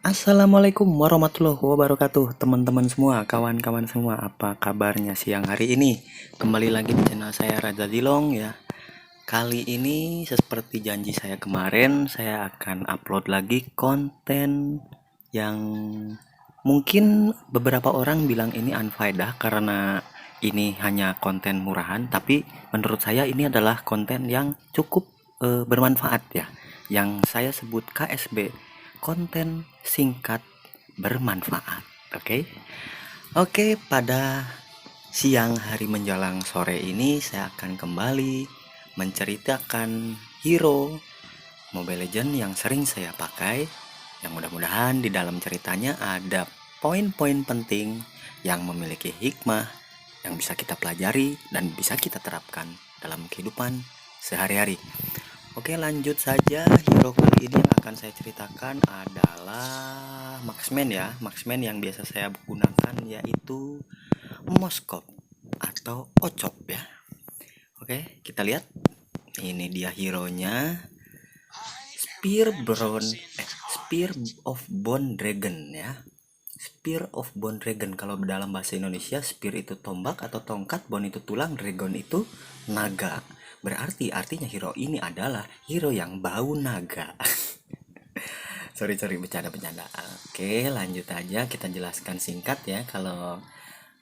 Assalamualaikum warahmatullahi wabarakatuh, teman-teman semua, kawan-kawan semua, apa kabarnya siang hari ini? Kembali lagi di channel saya Raja Dilong ya. Kali ini seperti janji saya kemarin, saya akan upload lagi konten yang mungkin beberapa orang bilang ini unfaedah karena ini hanya konten murahan, tapi menurut saya ini adalah konten yang cukup bermanfaat ya. Yang saya sebut KSB, konten singkat bermanfaat. Oke. Oke, pada siang hari menjelang sore ini saya akan kembali menceritakan hero Mobile Legends yang sering saya pakai, yang mudah-mudahan di dalam ceritanya ada poin-poin penting yang memiliki hikmah yang bisa kita pelajari dan bisa kita terapkan dalam kehidupan sehari-hari. Oke, lanjut saja. Hero kali ini yang akan saya ceritakan adalah Marksman ya. Marksman yang biasa saya gunakan yaitu Moskov atau Ocop ya. Oke, kita lihat. Ini dia hero-nya. Spear of Bone Dragon ya. Spear of Bone Dragon, kalau dalam bahasa Indonesia spear itu tombak atau tongkat, bone itu tulang, dragon itu naga. Berarti artinya hero ini adalah hero yang bau naga. sorry bercanda. Oke, lanjut aja, kita jelaskan singkat ya. Kalau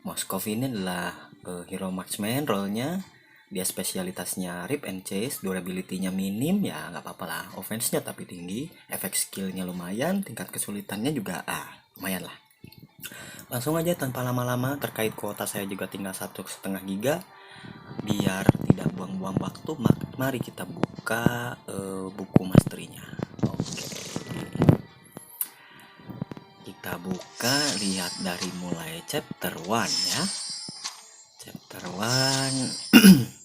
Moskov ini adalah hero marksman, role-nya dia spesialitasnya rip and chase, durability-nya minim ya, nggak apa-apa lah. Offense-nya tapi tinggi, efek skill-nya lumayan, tingkat kesulitannya juga lumayan lah. Langsung aja tanpa lama-lama, terkait kuota saya juga tinggal 1,5 giga. Biar tidak buang-buang waktu, mari kita buka buku masternya. Oke, kita buka, lihat dari mulai chapter 1 ya. Chapter 1.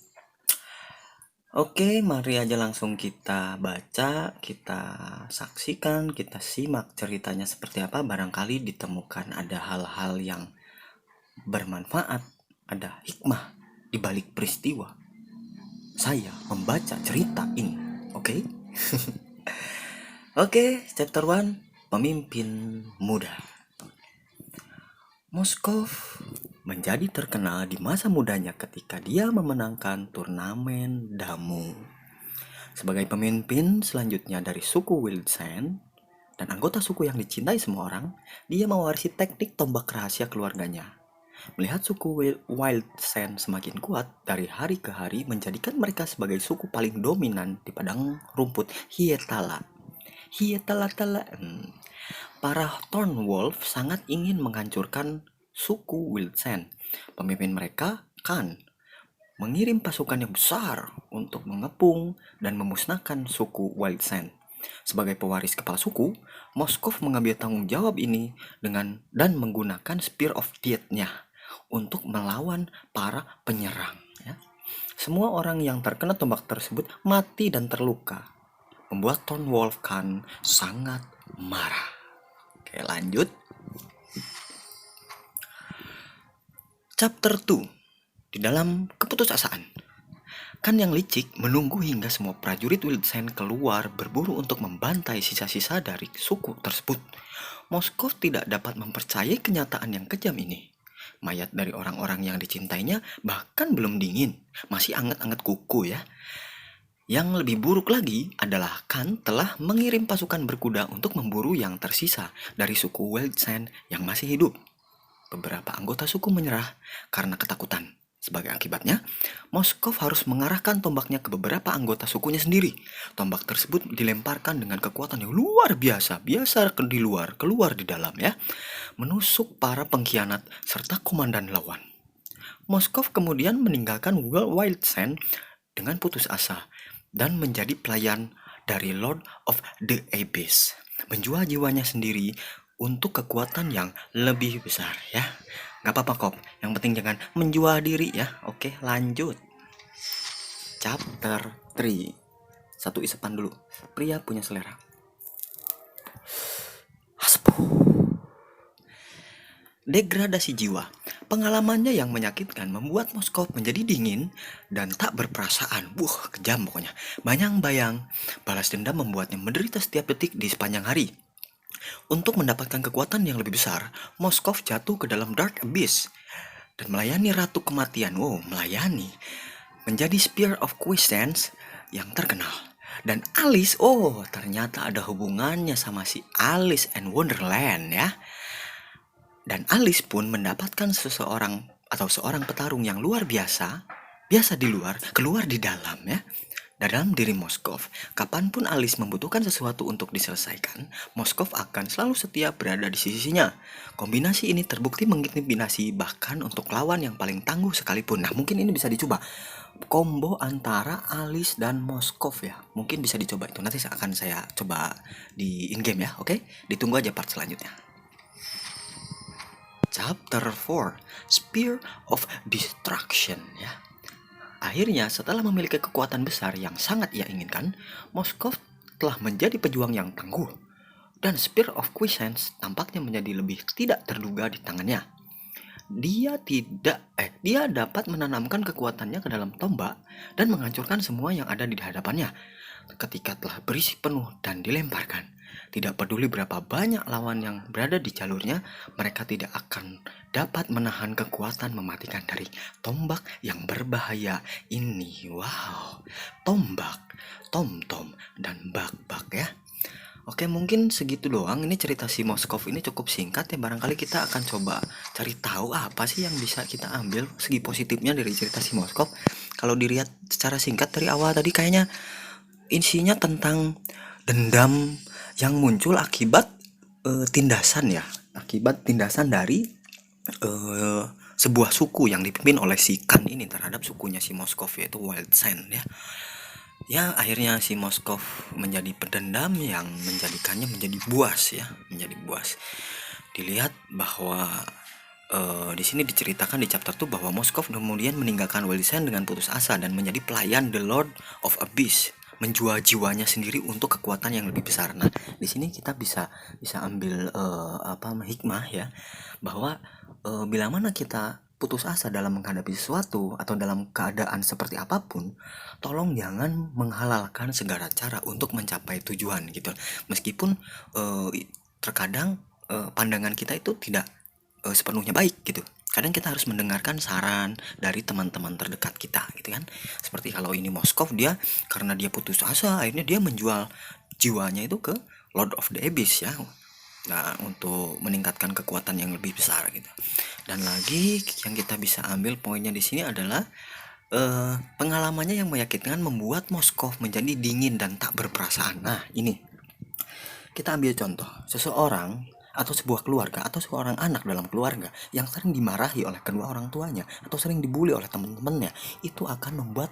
Oke, mari aja langsung kita baca, kita saksikan, kita simak ceritanya seperti apa. Barangkali ditemukan ada hal-hal yang bermanfaat, ada hikmah di balik peristiwa saya membaca cerita ini. Oke? Oke, chapter 1, pemimpin muda. Moskov menjadi terkenal di masa mudanya ketika dia memenangkan turnamen Damu. Sebagai pemimpin selanjutnya dari suku Wildsen dan anggota suku yang dicintai semua orang, dia mewarisi teknik tombak rahasia keluarganya. Melihat suku Wildsen semakin kuat dari hari ke hari menjadikan mereka sebagai suku paling dominan di padang rumput Hietala. Para Thornwolf sangat ingin menghancurkan suku Wildsen. Pemimpin mereka, Khan, mengirim pasukan yang besar untuk mengepung dan memusnahkan suku Wildsen. Sebagai pewaris kepala suku, Moskov mengambil tanggung jawab ini dan menggunakan Spear of Death-nya untuk melawan para penyerang. Ya. Semua orang yang terkena tombak tersebut mati dan terluka, membuat Thornwolf Khan sangat marah. Oke, lanjut. Chapter 2. Di dalam keputusasaan, Khan yang licik menunggu hingga semua prajurit Wildsen keluar berburu untuk membantai sisa-sisa dari suku tersebut. Moskov tidak dapat mempercayai kenyataan yang kejam ini. Mayat dari orang-orang yang dicintainya bahkan belum dingin, masih anget-anget kuku ya. Yang lebih buruk lagi adalah Khan telah mengirim pasukan berkuda untuk memburu yang tersisa dari suku Wildsen yang masih hidup. Beberapa anggota suku menyerah karena ketakutan. Sebagai akibatnya, Moskov harus mengarahkan tombaknya ke beberapa anggota sukunya sendiri. Tombak tersebut dilemparkan dengan kekuatan yang luar biasa, di luar, keluar di dalam ya, menusuk para pengkhianat serta komandan lawan. Moskov kemudian meninggalkan Wildsen dengan putus asa dan menjadi pelayan dari Lord of the Abyss, menjual jiwanya sendiri untuk kekuatan yang lebih besar ya. Gak apa-apa kok, yang penting jangan menjual diri ya. Oke, lanjut. Chapter 3. Satu isepan dulu. Pria punya selera. Degradasi jiwa. Pengalamannya yang menyakitkan membuat Moskov menjadi dingin dan tak berperasaan. Kejam pokoknya. Bayang-bayang, balas dendam membuatnya menderita setiap detik di sepanjang hari. Untuk mendapatkan kekuatan yang lebih besar, Moskov jatuh ke dalam Dark Abyss dan melayani Ratu Kematian. Wow, melayani. Menjadi Spear of Quiescence yang terkenal. Dan Alice, oh ternyata ada hubungannya sama si Alice and Wonderland ya. Dan Alice pun mendapatkan seseorang atau seorang petarung yang luar biasa, biasa di luar, keluar di dalam ya. Dalam diri Moskov, kapanpun Alice membutuhkan sesuatu untuk diselesaikan, Moskov akan selalu setia berada di sisinya. Kombinasi ini terbukti mengintimidasi bahkan untuk lawan yang paling tangguh sekalipun. Nah, mungkin ini bisa dicoba. Combo antara Alice dan Moskov ya. Mungkin bisa dicoba itu. Nanti akan saya coba di in-game ya, oke? Ditunggu aja part selanjutnya. Chapter 4, Spear of Destruction ya. Akhirnya, setelah memiliki kekuatan besar yang sangat ia inginkan, Moskov telah menjadi pejuang yang tangguh. Dan Spear of Quiescence tampaknya menjadi lebih tidak terduga di tangannya. Dia dapat menanamkan kekuatannya ke dalam tombak dan menghancurkan semua yang ada di hadapannya. Ketika telah berisi penuh dan dilemparkan, tidak peduli berapa banyak lawan yang berada di jalurnya, mereka tidak akan dapat menahan kekuatan mematikan dari tombak yang berbahaya ini. Wow, tombak, tom-tom, dan bak-bak ya. Oke, mungkin segitu doang. Ini cerita si Moskov ini cukup singkat ya. Barangkali kita akan coba cari tahu apa sih yang bisa kita ambil segi positifnya dari cerita si Moskov. Kalau dilihat secara singkat dari awal tadi kayaknya isinya tentang dendam yang muncul akibat tindasan ya. Akibat tindasan dari sebuah suku yang dipimpin oleh si Khan ini terhadap sukunya si Moskov, yaitu Wild Sand ya. Ya, akhirnya si Moskov menjadi pedendam yang menjadikannya menjadi buas ya, menjadi buas. Dilihat bahwa di sini diceritakan di chapter 2 bahwa Moskov kemudian meninggalkan Wildsen dengan putus asa dan menjadi pelayan The Lord of Abyss, menjual jiwanya sendiri untuk kekuatan yang lebih besar. Nah, di sini kita bisa ambil hikmah ya, bahwa bila mana kita putus asa dalam menghadapi sesuatu atau dalam keadaan seperti apapun, tolong jangan menghalalkan segala cara untuk mencapai tujuan gitu. Meskipun terkadang pandangan kita itu tidak sepenuhnya baik gitu. Kadang kita harus mendengarkan saran dari teman-teman terdekat kita gitu kan. Seperti kalau ini Moskov, dia karena dia putus asa akhirnya dia menjual jiwanya itu ke Lord of the Abyss ya. Nah, untuk meningkatkan kekuatan yang lebih besar gitu. Dan lagi yang kita bisa ambil poinnya di sini adalah pengalamannya yang meyakinkan membuat Moskov menjadi dingin dan tak berperasaan. Nah, ini kita ambil contoh seseorang atau sebuah keluarga atau seorang anak dalam keluarga yang sering dimarahi oleh kedua orang tuanya atau sering dibully oleh teman-temannya, itu akan membuat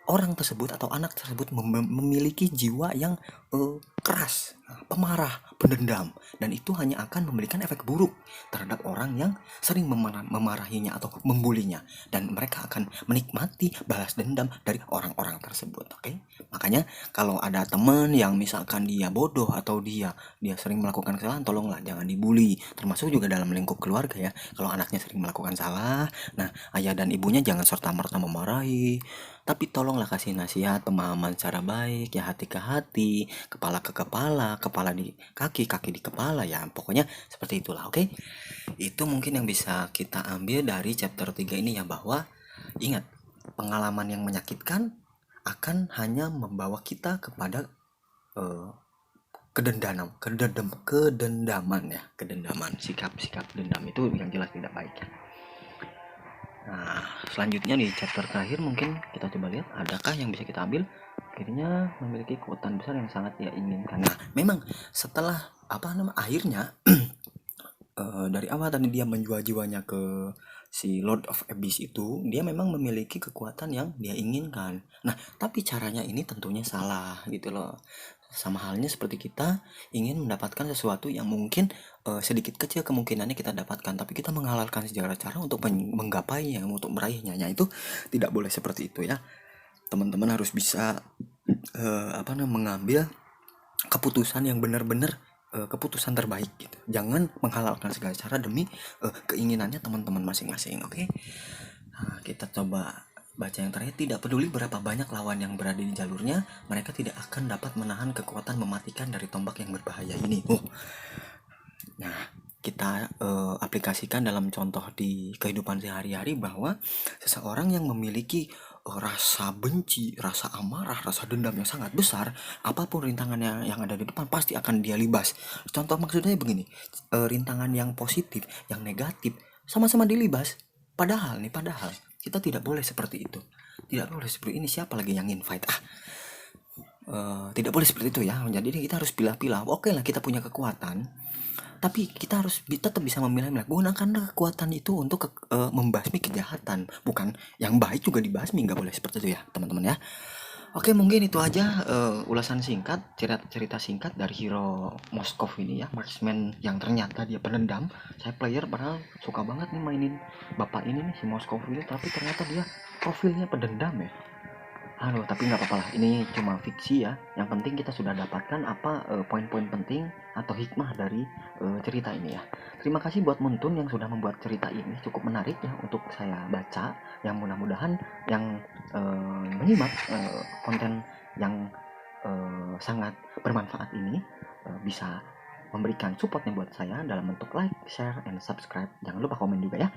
orang tersebut atau anak tersebut memiliki jiwa yang keras, pemarah, pendendam, dan itu hanya akan memberikan efek buruk terhadap orang yang sering memarahinya atau membulinya, dan mereka akan menikmati balas dendam dari orang-orang tersebut. Oke? Makanya kalau ada teman yang misalkan dia bodoh atau dia sering melakukan kesalahan, tolonglah jangan dibully, termasuk juga dalam lingkup keluarga ya. Kalau anaknya sering melakukan salah, nah ayah dan ibunya jangan serta-merta memarahi, tapi tolonglah kasih nasihat, pemahaman secara baik ya, hati ke hati, kepala ke kepala, kepala di kaki, kaki di kepala ya. Pokoknya seperti itulah, oke? Itu mungkin yang bisa kita ambil dari chapter 3 ini ya, bahwa ingat, pengalaman yang menyakitkan akan hanya membawa kita kepada kedendaman, sikap dendam itu yang jelas tidak baik ya. Nah, selanjutnya di chapter terakhir mungkin kita coba lihat adakah yang bisa kita ambil. Akhirnya memiliki kekuatan besar yang sangat ia inginkan. Nah, memang setelah akhirnya dari awal tadi dia menjual jiwanya ke si Lord of Abyss itu, dia memang memiliki kekuatan yang dia inginkan. Nah, tapi caranya ini tentunya salah gitu loh. Sama halnya seperti kita ingin mendapatkan sesuatu yang mungkin sedikit kecil kemungkinannya kita dapatkan, tapi kita menghalalkan segala cara untuk menggapainya, untuk meraihnya. Nah, itu tidak boleh seperti itu ya. Teman-teman harus bisa mengambil keputusan yang benar-benar keputusan terbaik gitu. Jangan menghalalkan segala cara demi keinginannya teman-teman masing-masing. Oke? Nah, kita coba baca yang terakhir. Tidak peduli berapa banyak lawan yang berada di jalurnya, mereka tidak akan dapat menahan kekuatan mematikan dari tombak yang berbahaya ini. kita aplikasikan dalam contoh di kehidupan sehari-hari, bahwa seseorang yang memiliki rasa benci, rasa amarah, rasa dendam yang sangat besar, apapun rintangan yang ada di depan pasti akan dia libas. Contoh maksudnya begini, rintangan yang positif, yang negatif sama-sama dilibas. Padahal kita tidak boleh seperti itu. Tidak boleh seperti ini. Siapa lagi yang invite? Tidak boleh seperti itu ya. Jadi kita harus pilah-pilah. Oke lah, kita punya kekuatan, tapi kita harus tetap bisa memilah-milah. Gunakanlah kekuatan itu untuk membasmi kejahatan, bukan yang baik juga dibasmi. Nggak boleh seperti itu ya teman-teman ya. Oke, mungkin itu aja ulasan singkat, cerita singkat dari hero Moskov ini ya, marksman yang ternyata dia pendendam. Saya player padahal suka banget nih mainin bapak ini nih, si Moskov ini, tapi ternyata dia profilnya pendendam ya. Halo, tapi nggak apa-apa lah, ini cuma fiksi ya. Yang penting kita sudah dapatkan apa poin-poin penting atau hikmah dari cerita ini ya. Terima kasih buat Muntun yang sudah membuat cerita ini cukup menarik ya untuk saya baca. Yang mudah-mudahan yang menyimak konten yang sangat bermanfaat ini bisa memberikan supportnya buat saya dalam bentuk like, share, and subscribe. Jangan lupa komen juga ya.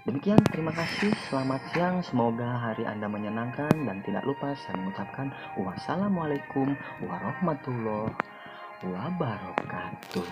Demikian, terima kasih, selamat siang, semoga hari Anda menyenangkan, dan tidak lupa saya mengucapkan wassalamualaikum warahmatullahi wabarakatuh.